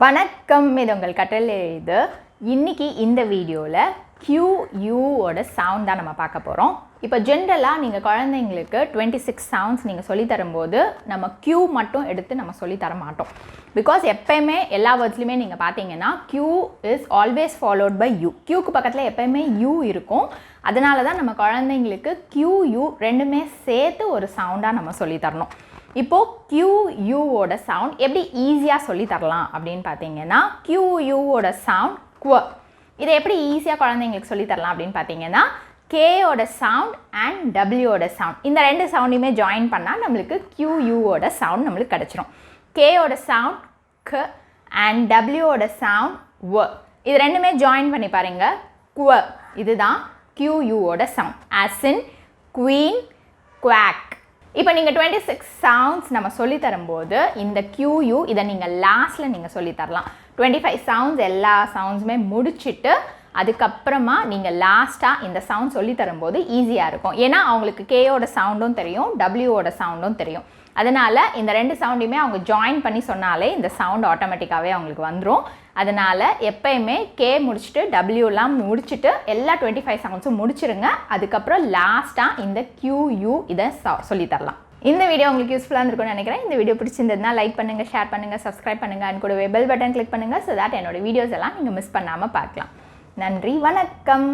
வணக்கம், இது உங்கள் கற்றல் எழுது. இன்னைக்கு இந்த வீடியோவில் QU ஓட சவுண்ட் தான் நம்ம பார்க்க போகிறோம். இப்போ ஜென்ரலாக நீங்கள் குழந்தைங்களுக்கு 26 சவுண்ட்ஸ் நீங்கள் சொல்லித்தரும்போது நம்ம Q மட்டும் எடுத்து நம்ம சொல்லித்தர மாட்டோம். பிகாஸ் எப்போயுமே எல்லா வேர்ட்ஸ்லையுமே நீங்கள் பார்த்தீங்கன்னா Q is always followed by U. Qக்கு பக்கத்தில் எப்போயுமே U இருக்கும். அதனால தான் நம்ம குழந்தைங்களுக்கு QU ரெண்டுமே சேர்த்து ஒரு சவுண்டாக நம்ம சொல்லித்தரணும். இப்போது QUவோட சவுண்ட் எப்படி ஈஸியாக சொல்லி தரலாம் அப்படின்னு பார்த்தீங்கன்னா, QUவோட சவுண்ட் குவ. இதை எப்படி ஈஸியாக குழந்தைங்களுக்கு சொல்லித்தரலாம் அப்படின்னு பார்த்தீங்கன்னா, கேயோட சவுண்ட் அண்ட் டபிள்யூவோட சவுண்ட், இந்த ரெண்டு சவுண்டையுமே ஜாயின் பண்ணால் நம்மளுக்கு QUவோட சவுண்ட் நம்மளுக்கு கிடச்சிரும். கேயோட சவுண்ட் க அண்ட் டபிள்யூவோட சவுண்ட் வ. இது ரெண்டுமே ஜாயின் பண்ணி பாருங்கள், குவ. இதுதான் QUவோட சவுண்ட். As in queen, quack. இப்போ நீங்கள் 26 சவுண்ட்ஸ் நம்ம சொல்லித்தரும்போது இந்த QU இதை நீங்கள் லாஸ்ட்டில் நீங்கள் சொல்லித்தரலாம். 25 சவுண்ட்ஸ் எல்லா சவுண்ட்ஸுமே முடிச்சுட்டு அதுக்கப்புறமா நீங்கள் லாஸ்ட்டாக இந்த சவுண்ட் சொல்லித்தரும்போது ஈஸியாக இருக்கும். ஏன்னா அவங்களுக்கு கேயோட சவுண்டும் தெரியும், டபிள்யூவோட சவுண்டும் தெரியும். அதனால் இந்த ரெண்டு சவுண்டையுமே அவங்க ஜாயின் பண்ணி சொன்னாலே இந்த சவுண்ட் ஆட்டோமேட்டிக்காகவே அவங்களுக்கு வந்துடும். அதனால் எப்போயுமே கே முடிச்சுட்டு டபிள்யூலாம் முடிச்சுட்டு எல்லா 25 சவுண்ட்ஸும் முடிச்சிருங்க. அதுக்கப்புறம் லாஸ்ட்டாக இந்த QU இதை சொல்லித்தரலாம். இந்த வீடியோ உங்களுக்கு யூஸ்ஃபுல்லாக இருந்திருக்கும்னு நினைக்கிறேன். இந்த வீடியோ பிடிச்சிருந்ததுன்னா லைக் பண்ணுங்கள், ஷேர் பண்ணுங்கள், சப்ஸ்கிரைப் பண்ணுங்கள் அண்ட் கூடவே பெல் பட்டன் கிளிக் பண்ணுங்கள். ஸோ தட் என்னோடய வீடியோஸ் எல்லாம் நீங்கள் மிஸ் பண்ணாமல் பார்க்கலாம். நன்றி, வணக்கம்.